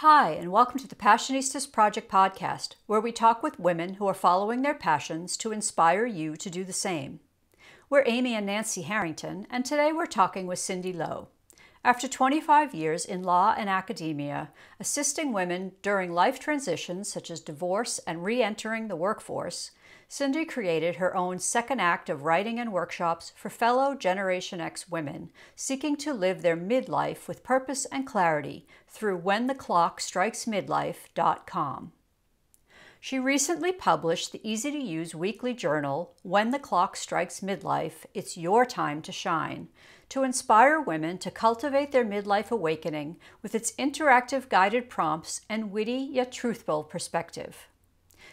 Hi, and welcome to the Passionistas Project podcast, where we talk with women who are following their passions to inspire you to do the same. We're Amy and Nancy Harrington, and today we're talking with CinDi Lo. After 25 years in law and academia, assisting women during life transitions such as divorce and re-entering the workforce, CinDi created her own second act of writing and workshops for fellow Generation X women seeking to live their midlife with purpose and clarity through whentheclockstrikesmidlife.com. She recently published the easy-to-use weekly journal, When the Clock Strikes Midlife, It's Your Time to Shine, to inspire women to cultivate their midlife awakening with its interactive guided prompts and witty yet truthful perspective.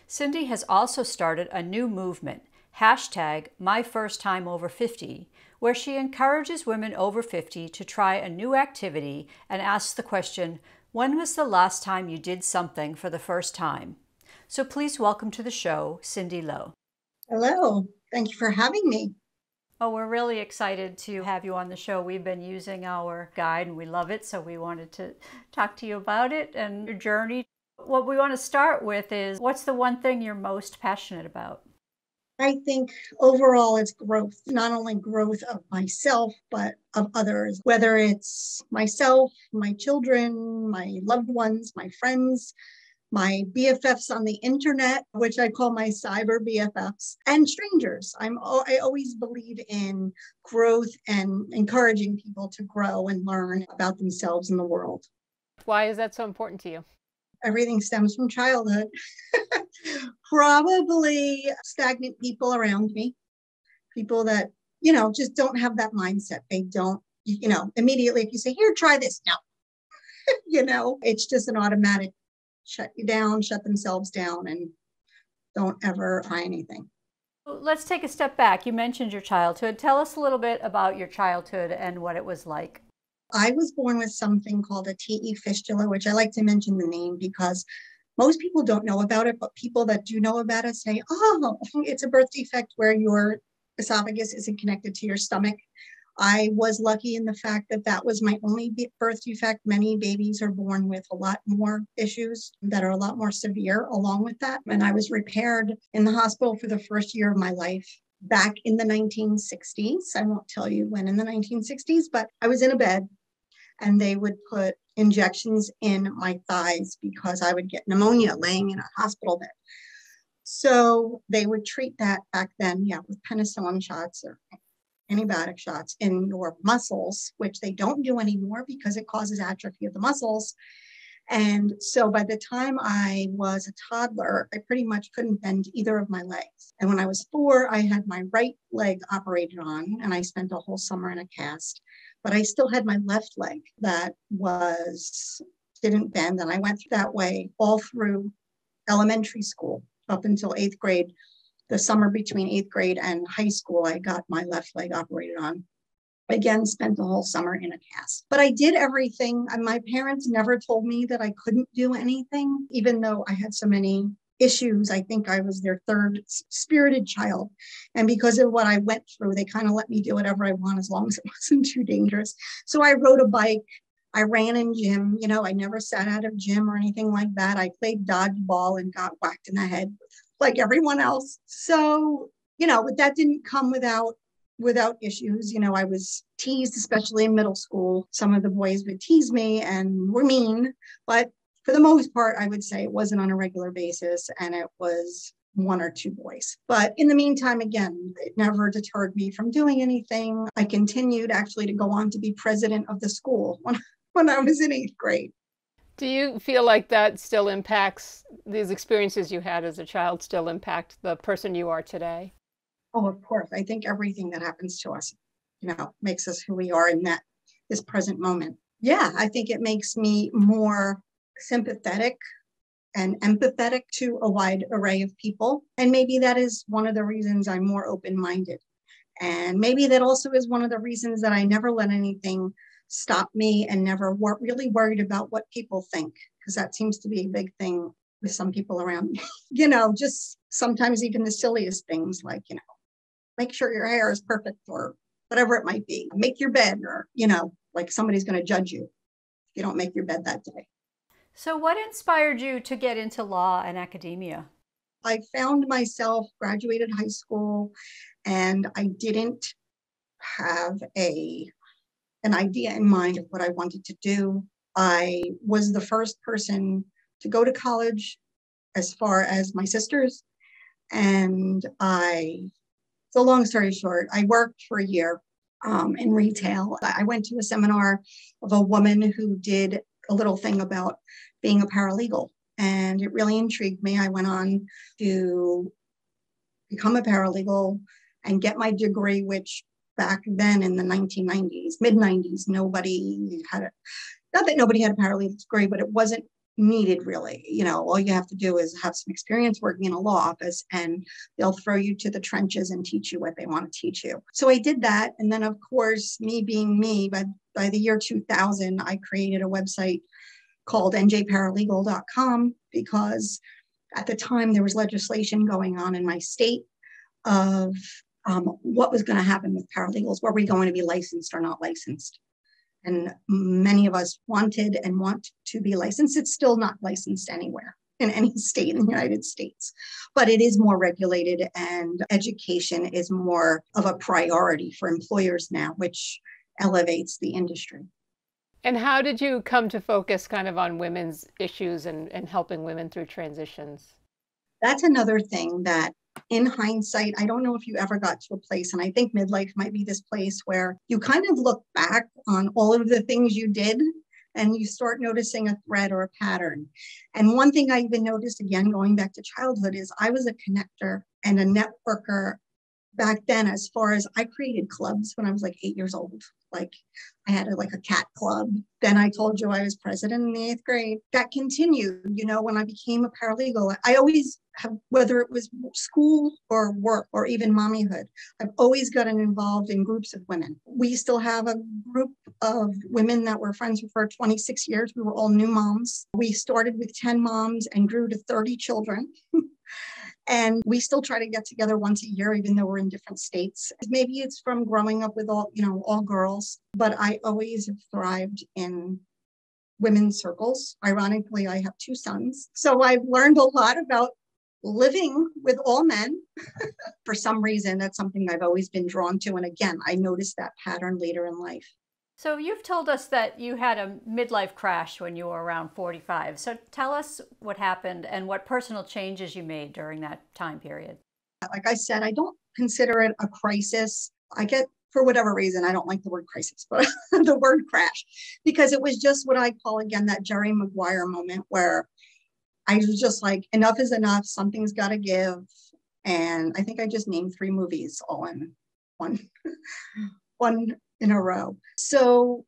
CinDi has also started a new movement, #MyFirstTimeOver50, where she encourages women over 50 to try a new activity and asks the question, when was the last time you did something for the first time? So please welcome to the show, CinDi Lo. Hello, thank you for having me. Oh, we're really excited to have you on the show. We've been using our guide and we love it, so we wanted to talk to you about it and your journey. What we want to start with is, what's the one thing you're most passionate about? I think overall it's growth, not only growth of myself, but of others, whether it's myself, my children, my loved ones, my friends, my BFFs on the internet, which I call my cyber BFFs, and strangers. I always believe in growth and encouraging people to grow and learn about themselves and the world. Why is that so important to you? Everything stems from childhood. Probably stagnant people around me, people that, just don't have that mindset. They don't, immediately if you say, here, try this. No, it's just an automatic shut you down, shut themselves down, and don't ever try anything. Let's take a step back. You mentioned your childhood. Tell us a little bit about your childhood and what it was like. I was born with something called a TE fistula, which I like to mention the name because most people don't know about it, but people that do know about it say, oh, it's a birth defect where your esophagus isn't connected to your stomach. I was lucky in the fact that that was my only birth defect. Many babies are born with a lot more issues that are a lot more severe along with that. And I was repaired in the hospital for the first year of my life back in the 1960s. I won't tell you when in the 1960s, but I was in a bed and they would put injections in my thighs because I would get pneumonia laying in a hospital bed. So they would treat that back then, with penicillin shots or antibiotic shots in your muscles, which they don't do anymore because it causes atrophy of the muscles. And so by the time I was a toddler, I pretty much couldn't bend either of my legs. And when I was 4, I had my right leg operated on and I spent a whole summer in a cast. But I still had my left leg that didn't bend. And I went through that way all through elementary school up until 8th grade. The summer between 8th grade and high school, I got my left leg operated on. Again, spent the whole summer in a cast. But I did everything. My parents never told me that I couldn't do anything, even though I had so many issues. I think I was their third spirited child. And because of what I went through, they kind of let me do whatever I want as long as it wasn't too dangerous. So I rode a bike. I ran in gym. I never sat out of gym or anything like that. I played dodgeball and got whacked in the head like everyone else. So, but that didn't come without issues. I was teased, especially in middle school. Some of the boys would tease me and were mean, but for the most part, I would say it wasn't on a regular basis and it was 1 or 2 boys. But in the meantime, again, it never deterred me from doing anything. I continued actually to go on to be president of the school when I was in 8th grade. Do you feel like that still impacts, these experiences you had as a child still impact the person you are today? Oh, of course. I think everything that happens to us, makes us who we are in this present moment. Yeah, I think it makes me more sympathetic and empathetic to a wide array of people. And maybe that is one of the reasons I'm more open-minded. And maybe that also is one of the reasons that I never let anything stop me and never really worried about what people think, because that seems to be a big thing with some people around me. Just sometimes even the silliest things like, make sure your hair is perfect or whatever it might be. Make your bed or, like somebody's going to judge you if you don't make your bed that day. So, what inspired you to get into law and academia? I found myself graduated high school and I didn't have an idea in mind of what I wanted to do. I was the first person to go to college as far as my sisters. And so long story short, I worked for a year in retail. I went to a seminar of a woman who did a little thing about being a paralegal. And it really intrigued me. I went on to become a paralegal and get my degree, which back then in the 1990s, mid 90s, nobody had it. Not that nobody had a paralegal degree, but it wasn't needed really. You know, all you have to do is have some experience working in a law office and they'll throw you to the trenches and teach you what they want to teach you. So I did that. And then of course, me being me, by the year 2000, I created a website called njparalegal.com because at the time there was legislation going on in my state of what was going to happen with paralegals. Were we going to be licensed or not licensed? And many of us wanted and want to be licensed. It's still not licensed anywhere in any state in the United States, but it is more regulated and education is more of a priority for employers now, which elevates the industry. And how did you come to focus kind of on women's issues and helping women through transitions? That's another thing that in hindsight, I don't know if you ever got to a place, and I think midlife might be this place where you kind of look back on all of the things you did and you start noticing a thread or a pattern. And one thing I even noticed, again, going back to childhood, is I was a connector and a networker back then, as far as I created clubs when I was like 8 years old. Like I had a cat club. Then I told you I was president in the 8th grade. That continued, when I became a paralegal. I always have, whether it was school or work or even mommyhood, I've always gotten involved in groups of women. We still have a group of women that were friends for 26 years. We were all new moms. We started with 10 moms and grew to 30 children. And we still try to get together once a year, even though we're in different states. Maybe it's from growing up with all girls, but I always have thrived in women's circles. Ironically, I have 2 sons. So I've learned a lot about living with all men. For some reason, that's something I've always been drawn to. And again, I noticed that pattern later in life. So you've told us that you had a midlife crash when you were around 45. So tell us what happened and what personal changes you made during that time period. Like I said, I don't consider it a crisis. For whatever reason, I don't like the word crisis, but the word crash, because it was just what I call, again, that Jerry Maguire moment where I was just like, enough is enough. Something's got to give. And I think I just named 3 movies all in one in a row. So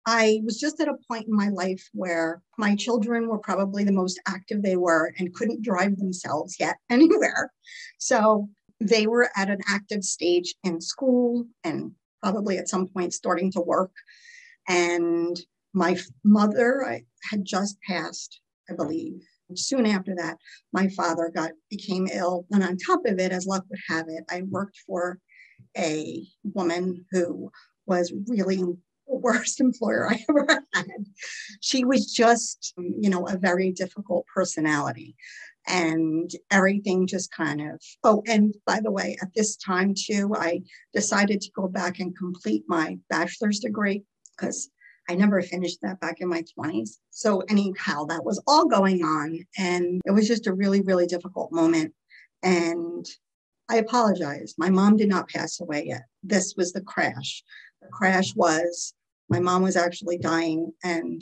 I was just at a point in my life where my children were probably the most active they were and couldn't drive themselves yet anywhere. So they were at an active stage in school and probably at some point starting to work. And my mother had just passed, I believe. Soon after that, my father became ill. And on top of it, as luck would have it, I worked for a woman who was really the worst employer I ever had. She was just, a very difficult personality. And everything just kind of, and by the way, at this time too, I decided to go back and complete my bachelor's degree because I never finished that back in my 20s. So anyhow, that was all going on. And it was just a really, really difficult moment. And I apologize. My mom did not pass away yet. This was the crash. The crash was my mom was actually dying and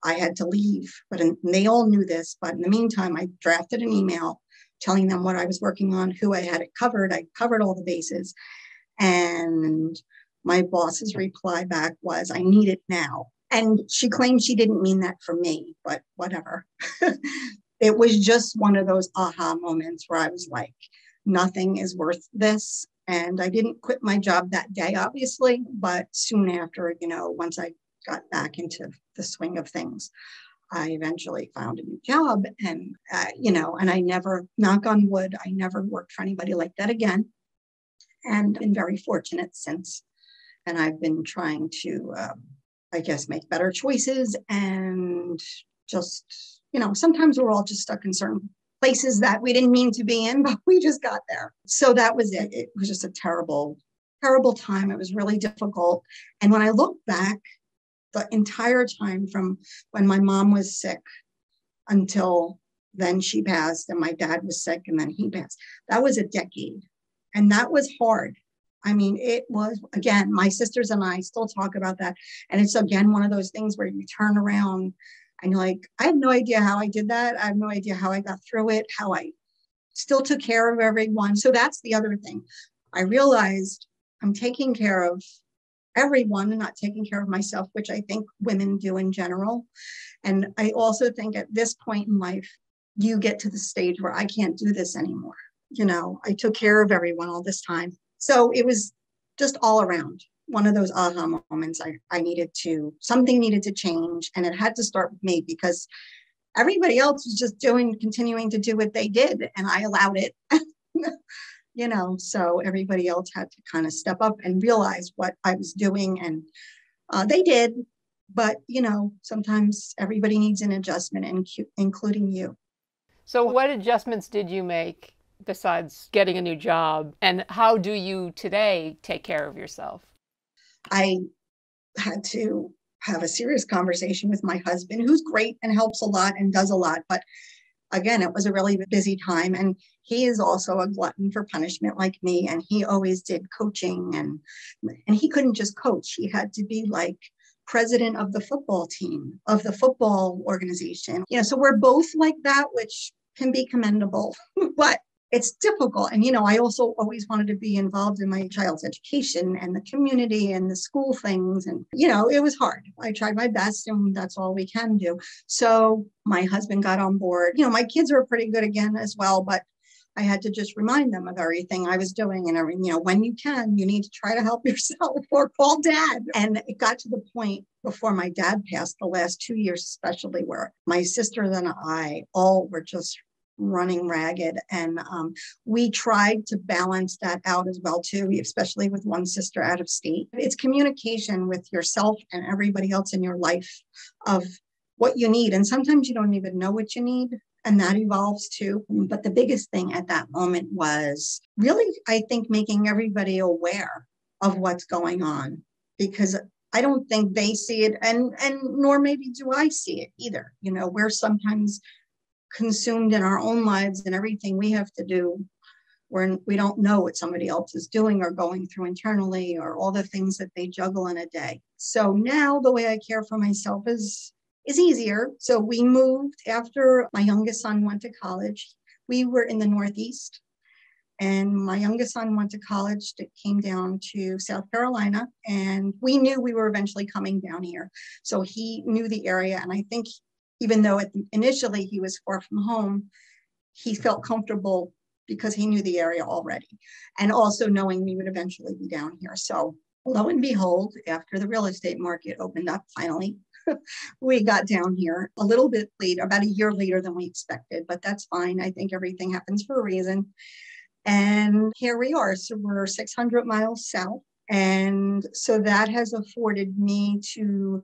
I had to leave, and they all knew this. But in the meantime, I drafted an email telling them what I was working on, who I had it covered. I covered all the bases. And my boss's reply back was, I need it now. And she claimed she didn't mean that for me, but whatever. It was just one of those aha moments where I was like, nothing is worth this. And I didn't quit my job that day, obviously, but soon after, once I got back into the swing of things, I eventually found a new job. And, and I never, knock on wood, I never worked for anybody like that again. And been very fortunate since. And I've been trying to, make better choices and just, sometimes we're all just stuck in certain places that we didn't mean to be in, but we just got there. So that was it. It was just a terrible, terrible time. It was really difficult. And when I look back, the entire time from when my mom was sick until then she passed, and my dad was sick and then he passed, that was a decade. And that was hard. I mean, it was, again, my sisters and I still talk about that. And it's, again, one of those things where you turn around and you're like, I have no idea how I did that. I have no idea how I got through it, how I still took care of everyone. So that's the other thing. I realized I'm taking care of everyone and not taking care of myself, which I think women do in general. And I also think at this point in life, you get to the stage where I can't do this anymore. I took care of everyone all this time. So it was just all around one of those aha moments. Something needed to change, and it had to start with me because everybody else was just continuing to do what they did, and I allowed it. So everybody else had to kind of step up and realize what I was doing, and they did. But, sometimes everybody needs an adjustment, including you. So what adjustments did you make besides getting a new job? And how do you today take care of yourself? I had to have a serious conversation with my husband, who's great and helps a lot and does a lot. But again, it was a really busy time. And he is also a glutton for punishment like me. And he always did coaching, and he couldn't just coach. He had to be like president of the football team, of the football organization. So we're both like that, which can be commendable, but it's difficult. And, I also always wanted to be involved in my child's education and the community and the school things. And, it was hard. I tried my best, and that's all we can do. So my husband got on board. My kids were pretty good again as well, but I had to just remind them of everything I was doing and everything. When you can, you need to try to help yourself or call dad. And it got to the point before my dad passed, the last 2 years especially, where my sister and I all were just running ragged. And we tried to balance that out as well, too, especially with one sister out of state. It's communication with yourself and everybody else in your life of what you need. And sometimes you don't even know what you need. And that evolves too. But the biggest thing at that moment was really, I think, making everybody aware of what's going on, because I don't think they see it, and nor maybe do I see it either. We're sometimes consumed in our own lives and everything we have to do, where we don't know what somebody else is doing or going through internally, or all the things that they juggle in a day. So now the way I care for myself is easier. So we moved after my youngest son went to college. We were in the Northeast, and my youngest son went to college. It came down to South Carolina, and we knew we were eventually coming down here. So he knew the area. And I think even though initially he was far from home, he felt comfortable because he knew the area already. And also knowing we would eventually be down here. So lo and behold, after the real estate market opened up finally, we got down here a little bit later, about a year later than we expected, but that's fine. I think everything happens for a reason. And here we are. So we're 600 miles south. And so that has afforded me to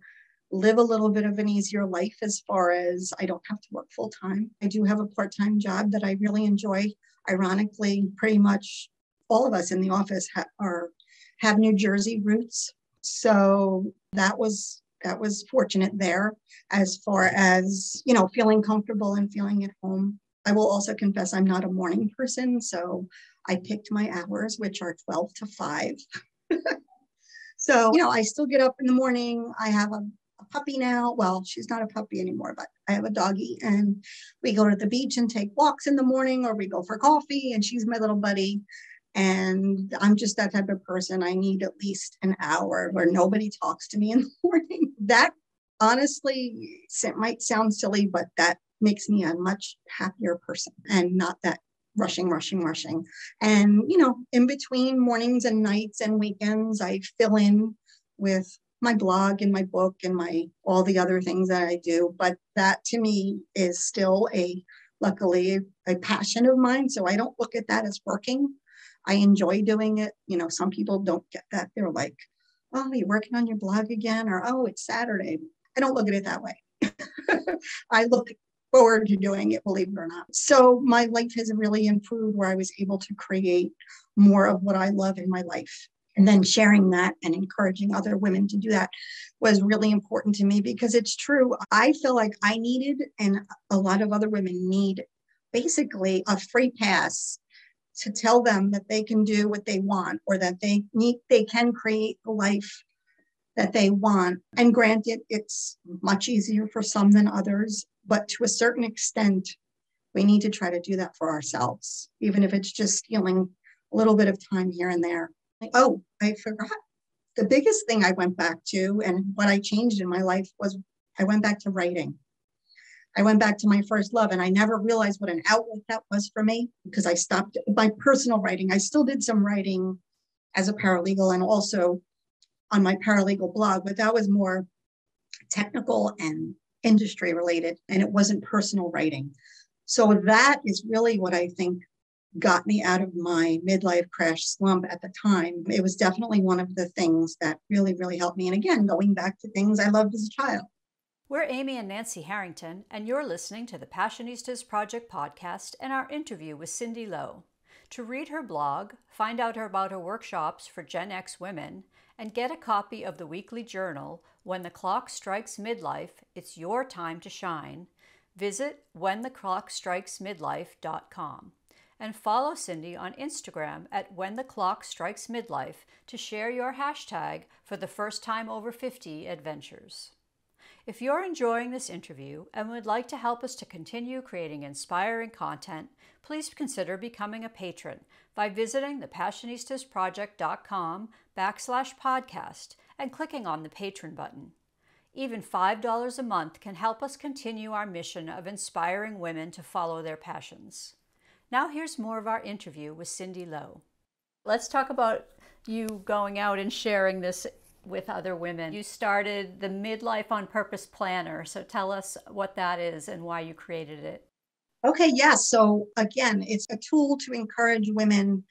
live a little bit of an easier life, as far as I don't have to work full time. I do have a part-time job that I really enjoy. Ironically, pretty much all of us in the office have New Jersey roots. So that was fortunate there, as far as, feeling comfortable and feeling at home. I will also confess I'm not a morning person, so I picked my hours, which are 12 to 5. So, I still get up in the morning. I have a puppy now. Well, she's not a puppy anymore, but I have a doggy, and we go to the beach and take walks in the morning, or we go for coffee, and she's my little buddy. And I'm just that type of person. I need at least an hour where nobody talks to me in the morning. That honestly might sound silly, but that makes me a much happier person, and not that rushing. And, in between mornings and nights and weekends, I fill in with my blog and my book and all the other things that I do. But that to me is still luckily a passion of mine. So I don't look at that as working. I enjoy doing it. Some people don't get that. They're like, oh, you're working on your blog again, or, oh, it's Saturday. I don't look at it that way. I look forward to doing it, believe it or not. So my life has really improved where I was able to create more of what I love in my life. And then sharing that and encouraging other women to do that was really important to me because it's true. I feel like I needed, and a lot of other women need, basically a free pass to tell them that they can do what they want or that they can create the life that they want. And granted, it's much easier for some than others, but to a certain extent, we need to try to do that for ourselves, even if it's just stealing a little bit of time here and there. Oh, I forgot. The biggest thing I went back to and what I changed in my life was I went back to writing. I went back to my first love, and I never realized what an outlet that was for me because I stopped my personal writing. I still did some writing as a paralegal and also on my paralegal blog, but that was more technical and industry related, and it wasn't personal writing. So that is really what I think got me out of my midlife crash slump at the time. It was definitely one of the things that really, really helped me. And again, going back to things I loved as a child. We're Amy and Nancy Harrington, and you're listening to the Passionistas Project podcast and our interview with CinDi Lo. To read her blog, find out about her workshops for Gen X women, and get a copy of the weekly journal, When the Clock Strikes Midlife, It's Your Time to Shine, visit whentheclockstrikesmidlife.com. And follow CinDi on Instagram at whentheclockstrikesmidlife to share your hashtag for the first time over 50 adventures. If you're enjoying this interview and would like to help us to continue creating inspiring content, please consider becoming a patron by visiting thepassionistasproject.com/podcast and clicking on the patron button. Even $5 a month can help us continue our mission of inspiring women to follow their passions. Now here's more of our interview with CinDi Lo. Let's talk about you going out and sharing this with other women. You started the Midlife on Purpose Planner, so tell us what that is and why you created it. Okay, yes. So again, it's a tool to encourage women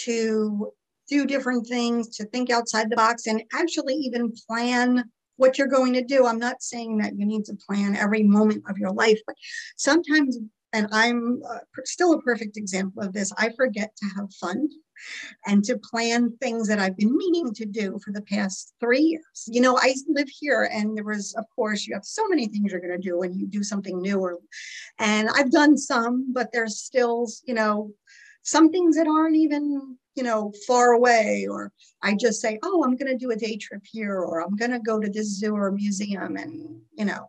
to do different things, to think outside the box, and actually even plan what you're going to do. I'm not saying that you need to plan every moment of your life, but sometimes, and I'm still a perfect example of this, I forget to have fun and to plan things that I've been meaning to do for the past 3 years. You know, I live here, and there was, of course, you have so many things you're going to do when you do something new, and I've done some, but there's still, some things that aren't even, far away, or I just say, oh, I'm going to do a day trip here, or I'm going to go to this zoo or museum. And,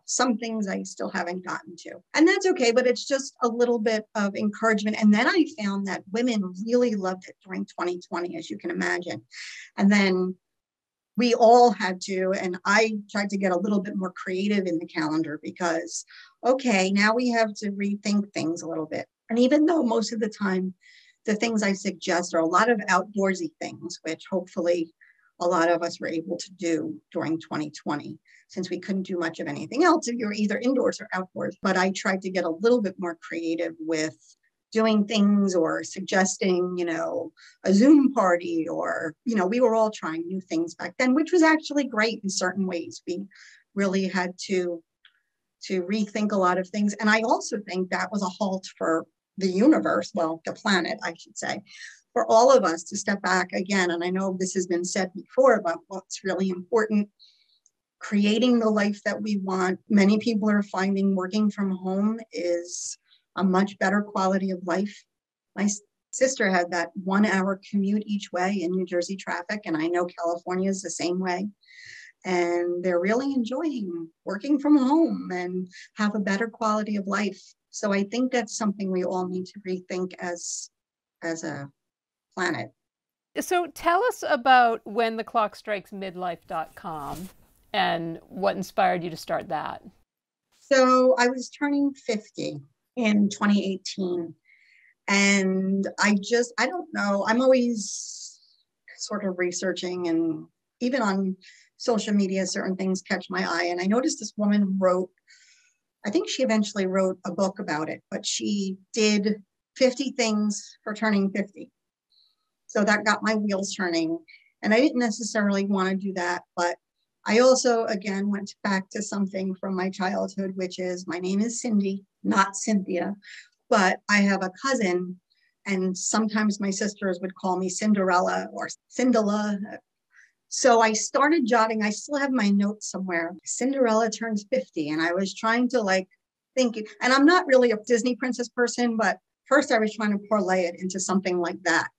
some things I still haven't gotten to. And that's okay, but it's just a little bit of encouragement. And then I found that women really loved it during 2020, as you can imagine. And then we all had to, and I tried to get a little bit more creative in the calendar because, okay, now we have to rethink things a little bit. And even though most of the time, the things I suggest are a lot of outdoorsy things, which hopefully a lot of us were able to do during 2020, since we couldn't do much of anything else if you were either indoors or outdoors. But I tried to get a little bit more creative with doing things or suggesting, a Zoom party, or, we were all trying new things back then, which was actually great in certain ways. We really had to rethink a lot of things. And I also think that was a halt for the universe, well, the planet, I should say, for all of us to step back again. And I know this has been said before, but what's really important, creating the life that we want. Many people are finding working from home is a much better quality of life. My sister had that 1-hour commute each way in New Jersey traffic, and I know California is the same way. And they're really enjoying working from home and have a better quality of life. So I think that's something we all need to rethink as a planet. So tell us about whentheclockstrikesmidlife.com and what inspired you to start that. So I was turning 50 in 2018. And I don't know, I'm always sort of researching, and even on social media, certain things catch my eye. And I noticed this woman I think she eventually wrote a book about it, but she did 50 things for turning 50. So that got my wheels turning. And I didn't necessarily want to do that, but I also, again, went back to something from my childhood, which is my name is CinDi, not Cynthia, but I have a cousin, and sometimes my sisters would call me Cinderella or CinDi Lo. So I started jotting, I still have my notes somewhere. Cinderella turns 50, and I was trying to think, and I'm not really a Disney princess person, but first I was trying to parlay it into something like that.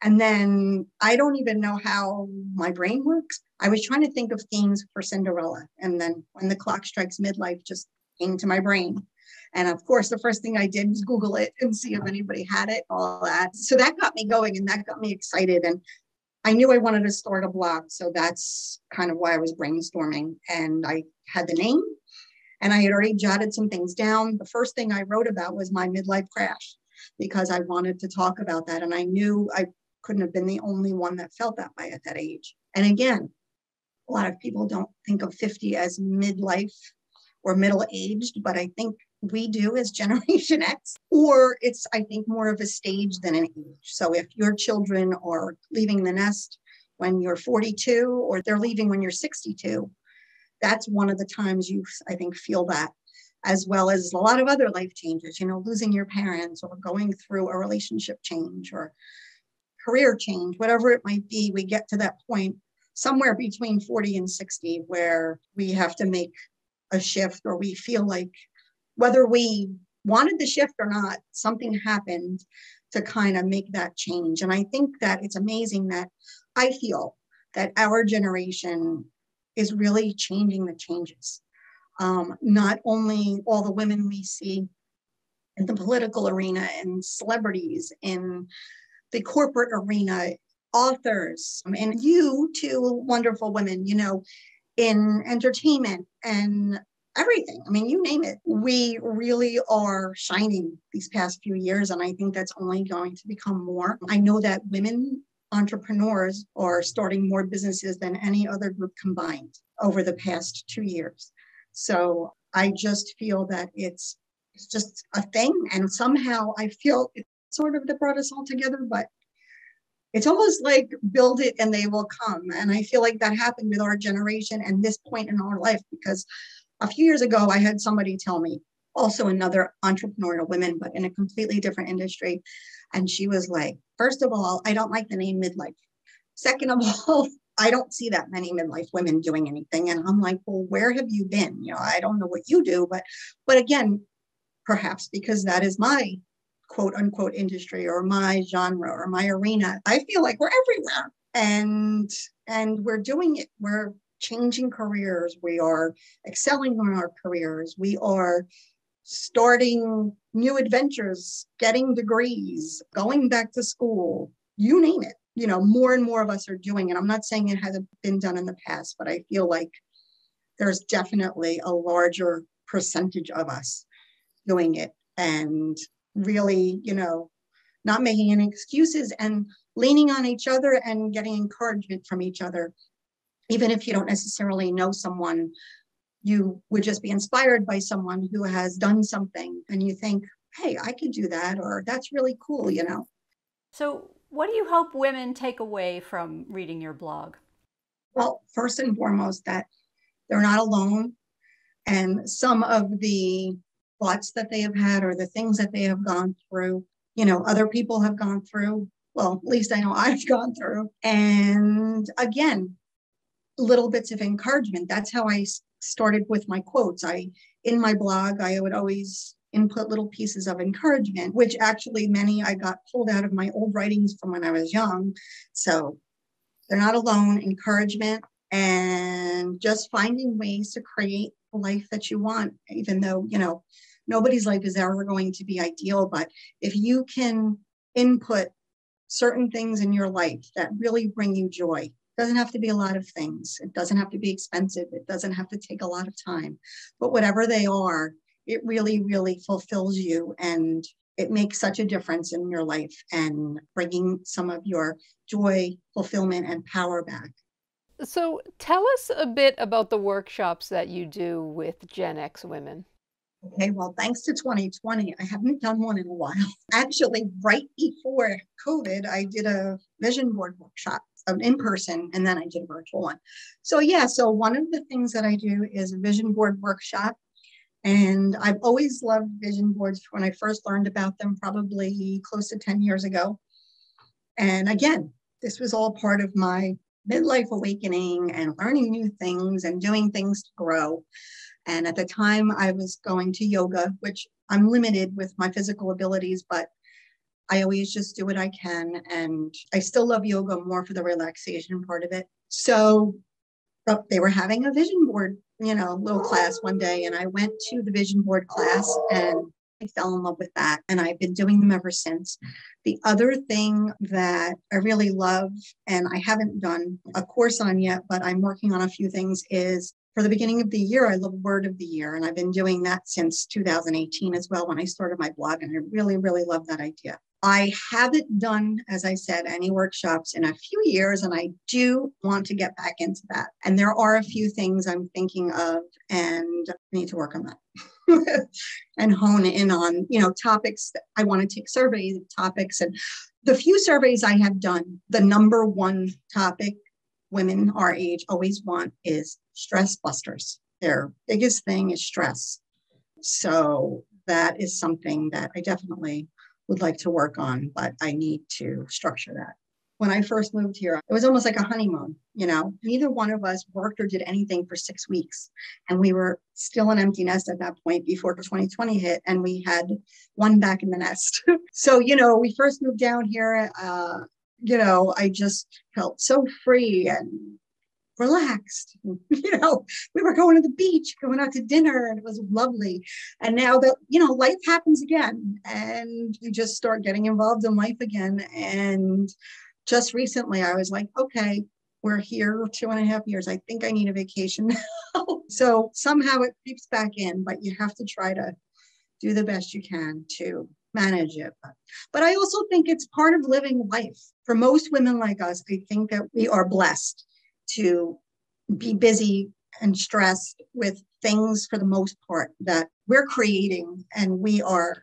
And then I don't even know how my brain works. I was trying to think of themes for Cinderella. And then when the clock strikes midlife just came to my brain. And of course, the first thing I did was Google it and see if anybody had it, all that. So that got me going and that got me excited. And I knew I wanted to start a blog. So that's kind of why I was brainstorming. And I had the name and I had already jotted some things down. The first thing I wrote about was my midlife crash because I wanted to talk about that. And I knew I couldn't have been the only one that felt that way at that age. And again, a lot of people don't think of 50 as midlife or middle-aged, but I think we do as Generation X, or it's, I think, more of a stage than an age. So if your children are leaving the nest when you're 42 or they're leaving when you're 62, that's one of the times you, I think, feel that, as well as a lot of other life changes, losing your parents or going through a relationship change or career change, whatever it might be. We get to that point somewhere between 40 and 60 where we have to make a shift, or we feel like whether we wanted the shift or not, something happened to kind of make that change. And I think that it's amazing that I feel that our generation is really changing the changes. Not only all the women we see in the political arena and celebrities in the corporate arena, authors, and you two wonderful women, in entertainment and everything. I mean, you name it. We really are shining these past few years, and I think that's only going to become more. I know that women entrepreneurs are starting more businesses than any other group combined over the past 2 years. So I just feel that it's just a thing, and somehow I feel it's sort of that brought us all together, but it's almost like build it and they will come. And I feel like that happened with our generation and this point in our life, because a few years ago, I had somebody tell me, also another entrepreneurial woman, but in a completely different industry. And she was like, first of all, I don't like the name midlife. Second of all, I don't see that many midlife women doing anything. And I'm like, well, where have you been? I don't know what you do, but again, perhaps because that is my quote unquote industry or my genre or my arena, I feel like we're everywhere and we're doing it. We're changing careers. We are excelling on our careers. We are starting new adventures, getting degrees, going back to school, you name it. More and more of us are doing it. I'm not saying it hasn't been done in the past, but I feel like there's definitely a larger percentage of us doing it and really, not making any excuses and leaning on each other and getting encouragement from each other. Even if you don't necessarily know someone, you would just be inspired by someone who has done something and you think, hey, I could do that, or that's really cool, So what do you hope women take away from reading your blog? Well, first and foremost, that they're not alone. And some of the thoughts that they have had or the things that they have gone through, other people have gone through. Well, at least I know I've gone through. And again, little bits of encouragement. That's how I started with my quotes. In my blog, I would always input little pieces of encouragement, which actually many I got pulled out of my old writings from when I was young. So they're not alone, encouragement, and just finding ways to create the life that you want, even though, nobody's life is ever going to be ideal. But if you can input certain things in your life that really bring you joy, it doesn't have to be a lot of things. It doesn't have to be expensive. It doesn't have to take a lot of time. But whatever they are, it really, really fulfills you. And it makes such a difference in your life and bringing some of your joy, fulfillment, and power back. So tell us a bit about the workshops that you do with Gen X women. Okay, well, thanks to 2020, I haven't done one in a while. Actually, right before COVID, I did a vision board workshop. an in-person, and then I did a virtual one. So yeah, so one of the things that I do is a vision board workshop. And I've always loved vision boards when I first learned about them, probably close to 10 years ago. And again, this was all part of my midlife awakening and learning new things and doing things to grow. And at the time I was going to yoga, which I'm limited with my physical abilities, but I always just do what I can. And I still love yoga more for the relaxation part of it. So they were having a vision board, little class one day. And I went to the vision board class and I fell in love with that. And I've been doing them ever since. The other thing that I really love, and I haven't done a course on yet, but I'm working on a few things, is for the beginning of the year, I love Word of the Year. And I've been doing that since 2018 as well, when I started my blog. And I really, really love that idea. I haven't done, as I said, any workshops in a few years, and I do want to get back into that. And there are a few things I'm thinking of, and I need to work on that and hone in on, topics that I want to take surveys of topics. And the few surveys I have done, the number one topic women our age always want is stress busters. Their biggest thing is stress. So that is something that I definitely would like to work on, but I need to structure that. When I first moved here, it was almost like a honeymoon, Neither one of us worked or did anything for 6 weeks. And we were still an empty nest at that point before 2020 hit, and we had one back in the nest. So, we first moved down here, I just felt so free and relaxed. We were going to the beach, going out to dinner, and it was lovely. And now that, life happens again, and you just start getting involved in life again. And just recently I was like, okay, we're here 2.5 years. I think I need a vacation now. So somehow it creeps back in, but you have to try to do the best you can to manage it. But I also think it's part of living life. For most women like us, I think that we are blessed to be busy and stressed with things, for the most part, that we're creating, and we are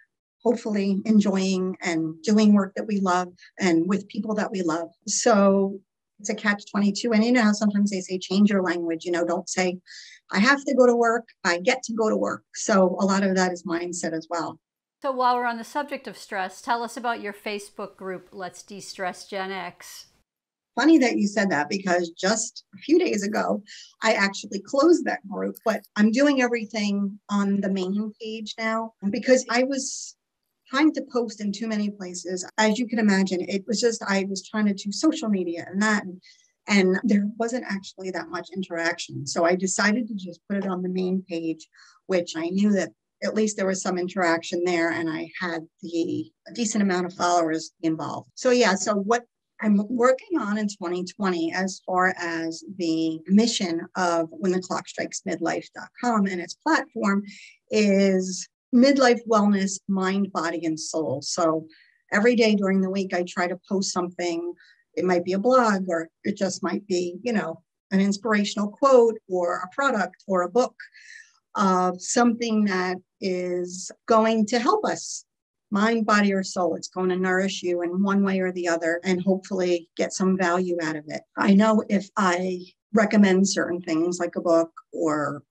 hopefully enjoying and doing work that we love and with people that we love. So it's a catch-22. And how sometimes they say, change your language, don't say, I have to go to work, I get to go to work. So a lot of that is mindset as well. So while we're on the subject of stress, tell us about your Facebook group, Let's De-Stress Gen X. Funny that you said that, because just a few days ago, I actually closed that group, but I'm doing everything on the main page now because I was trying to post in too many places. As you can imagine, it was just, I was trying to do social media and that, and there wasn't actually that much interaction. So I decided to just put it on the main page, which I knew that at least there was some interaction there, and I had a decent amount of followers involved. So yeah, so what I'm working on in 2020 as far as the mission of whentheclockstrikesmidlife.com and its platform is midlife wellness, mind, body, and soul. So every day during the week, I try to post something. It might be a blog, or it just might be, an inspirational quote or a product or a book of something that is going to help us. Mind, body, or soul. It's going to nourish you in one way or the other, and hopefully get some value out of it. I know if I recommend certain things like a book or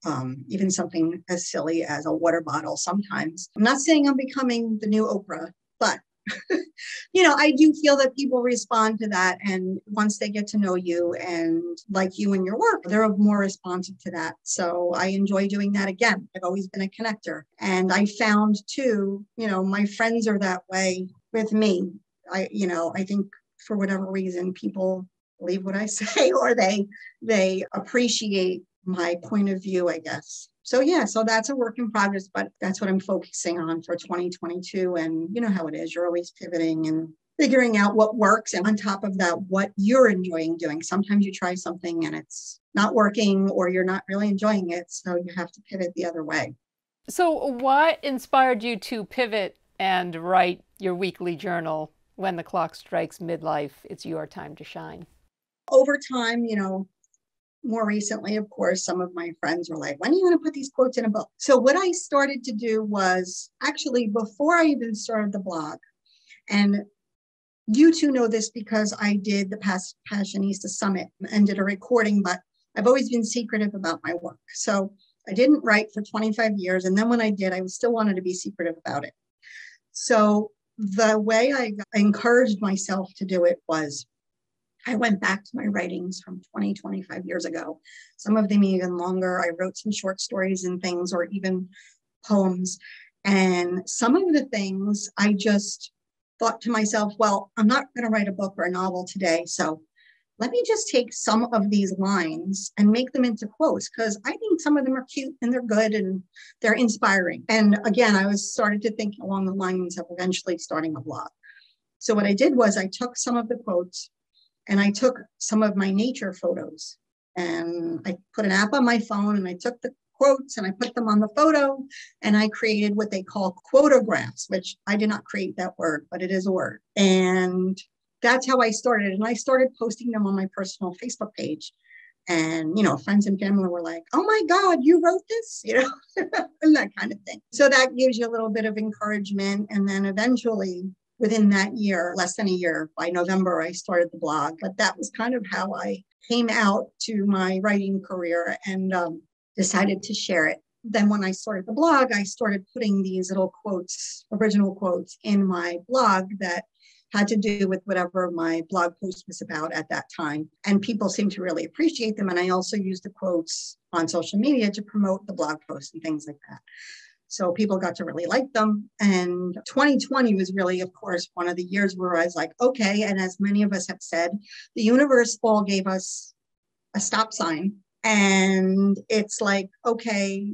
even something as silly as a water bottle sometimes, I'm not saying I'm becoming the new Oprah, but I do feel that people respond to that. And once they get to know you and like you and your work, they're more responsive to that. So I enjoy doing that. Again, I've always been a connector. And I found too, my friends are that way with me. I think for whatever reason, people believe what I say, or they appreciate my point of view, I guess. So yeah, so that's a work in progress, but that's what I'm focusing on for 2022. And you know how it is, you're always pivoting and figuring out what works. And on top of that, what you're enjoying doing. Sometimes you try something and it's not working, or you're not really enjoying it. So you have to pivot the other way. So what inspired you to pivot and write your weekly journal, When the Clock Strikes Midlife, It's Your Time to Shine? Over time, more recently, of course, some of my friends were like, when are you going to put these quotes in a book? So what I started to do was actually before I even started the blog, and you two know this because I did the Passionista Summit and did a recording, but I've always been secretive about my work. So I didn't write for 25 years. And then when I did, I still wanted to be secretive about it. So the way I encouraged myself to do it was I went back to my writings from 20, 25 years ago, some of them even longer. I wrote some short stories and things, or even poems. And some of the things I just thought to myself, well, I'm not going to write a book or a novel today. So let me just take some of these lines and make them into quotes, because I think some of them are cute and they're good and they're inspiring. And again, I was started to think along the lines of eventually starting a blog. So what I did was I took some of the quotes and I took some of my nature photos and I put an app on my phone and I took the quotes and I put them on the photo and I created what they call quotographs, which I did not create that word, but it is a word. And that's how I started. And I started posting them on my personal Facebook page. And, friends and family were like, oh my God, you wrote this, and that kind of thing. So that gives you a little bit of encouragement. And then eventually, within that year, less than a year, by November, I started the blog. But that was kind of how I came out to my writing career and decided to share it. Then when I started the blog, I started putting these little quotes, original quotes in my blog that had to do with whatever my blog post was about at that time. And people seemed to really appreciate them. And I also used the quotes on social media to promote the blog posts and things like that. So people got to really like them. And 2020 was really, of course, one of the years where I was like, okay. And as many of us have said, the universe all gave us a stop sign. And it's like, okay,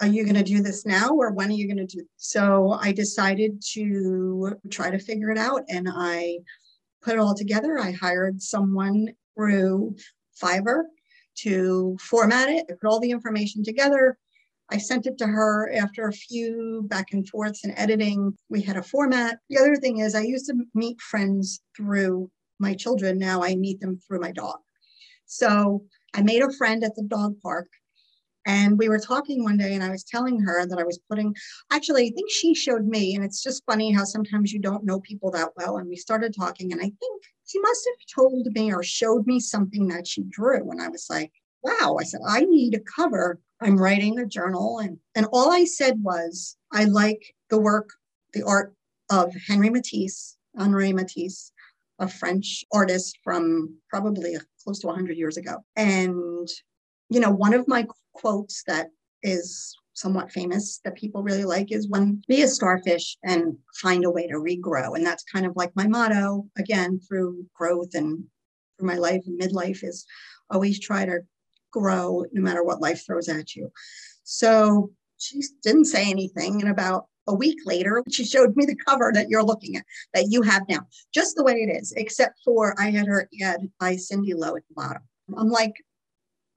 are you going to do this now or when are you going to do it? So I decided to try to figure it out and I put it all together. I hired someone through Fiverr to format it. I put all the information together. I sent it to her after a few back and forths and editing. We had a format. The other thing is I used to meet friends through my children. Now I meet them through my dog. So I made a friend at the dog park. And we were talking one day and I was telling her that I was actually, I think she showed me, and it's just funny how sometimes you don't know people that well. And we started talking and I think she must have told me or showed me something that she drew. And I was like, wow, I said, I need a cover. I'm writing a journal. And all I said was, I like the art of Henri Matisse, a French artist from probably close to 100 years ago. And one of my quotes that is somewhat famous that people really like is when be a starfish and find a way to regrow. And that's kind of like my motto, again, through growth and through my life and midlife, is always try to grow no matter what life throws at you. So she didn't say anything. And about a week later, she showed me the cover that you're looking at, that you have now, just the way it is, except for I had her add by CinDi Lo at the bottom. I'm like,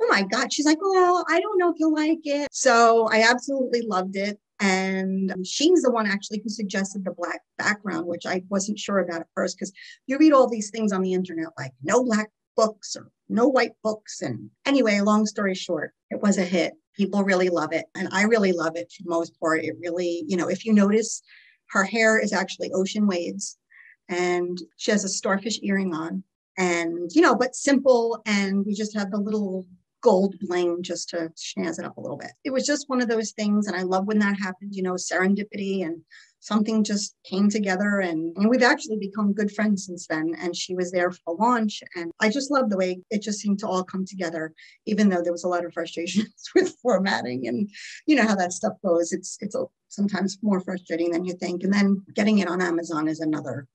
oh my God. She's like, well, I don't know if you'll like it. So I absolutely loved it. And she's the one actually who suggested the black background, which I wasn't sure about at first, because you read all these things on the internet, like no black books or no white books. And anyway, long story short, it was a hit. People really love it. And I really love it for the most part. It really, if you notice, her hair is actually ocean waves and she has a starfish earring on and, but simple. And we just have the little gold bling just to snazz it up a little bit. It was just one of those things. And I love when that happens, serendipity and something just came together. And we've actually become good friends since then. And she was there for the launch. And I just love the way it just seemed to all come together, even though there was a lot of frustrations with formatting and how that stuff goes. It's sometimes more frustrating than you think. And then getting it on Amazon is another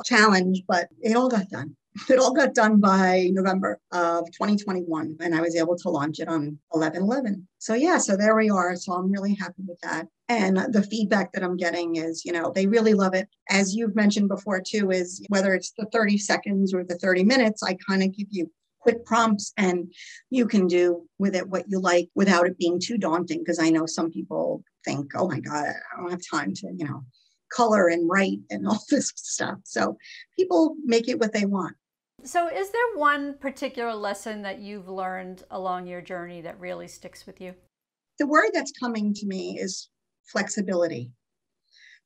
challenge, but it all got done. It all got done by November of 2021, and I was able to launch it on 11/11. So there we are. So I'm really happy with that. And the feedback that I'm getting is, they really love it. As you've mentioned before too, is whether it's the 30 seconds or the 30 minutes, I kind of give you quick prompts and you can do with it what you like without it being too daunting. Because I know some people think, oh my God, I don't have time to, color and write and all this stuff. So people make it what they want. So is there one particular lesson that you've learned along your journey that really sticks with you? The word that's coming to me is flexibility.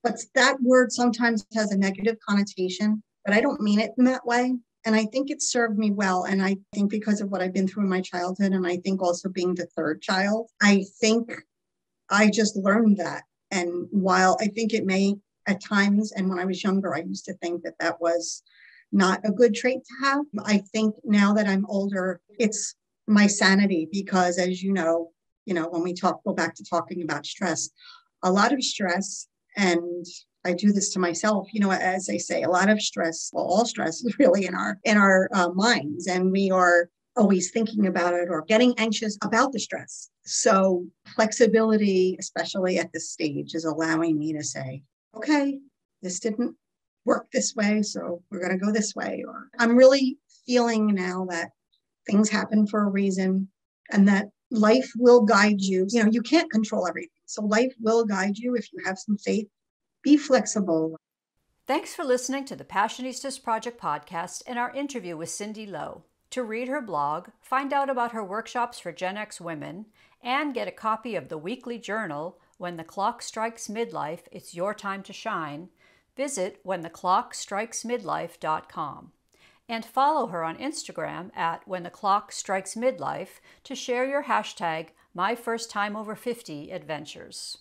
But that word sometimes has a negative connotation, but I don't mean it in that way. And I think it served me well. And I think because of what I've been through in my childhood, and I think also being the third child, I think I just learned that. And while I think it may at times, and when I was younger, I used to think that that was not a good trait to have. I think now that I'm older, it's my sanity because, as when we go back to talking about stress, a lot of stress, and I do this to myself, as I say, a lot of stress, well, all stress is really in our minds, and we are always thinking about it or getting anxious about the stress. So flexibility, especially at this stage, is allowing me to say, okay, this didn't work this way, so we're going to go this way. Or I'm really feeling now that things happen for a reason and that life will guide you. You can't control everything. So life will guide you if you have some faith. Be flexible. Thanks for listening to the Passionistas Project podcast and our interview with CinDi Lo. To read her blog, find out about her workshops for Gen X women, and get a copy of the weekly journal, When the Clock Strikes Midlife, It's Your Time to Shine, visit whentheclockstrikesmidlife.com. And follow her on Instagram at whentheclockstrikesmidlife to share your hashtag MyFirstTimeOver50 adventures.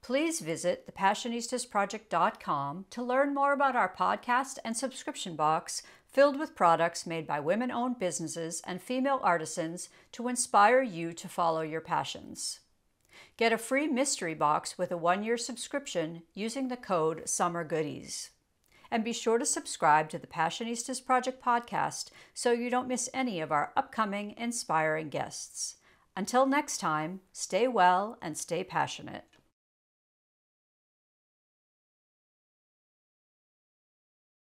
Please visit thepassionistasproject.com to learn more about our podcast and subscription box filled with products made by women-owned businesses and female artisans to inspire you to follow your passions. Get a free mystery box with a 1-year subscription using the code SUMMERGOODIES. And be sure to subscribe to the Passionistas Project podcast so you don't miss any of our upcoming inspiring guests. Until next time, stay well and stay passionate.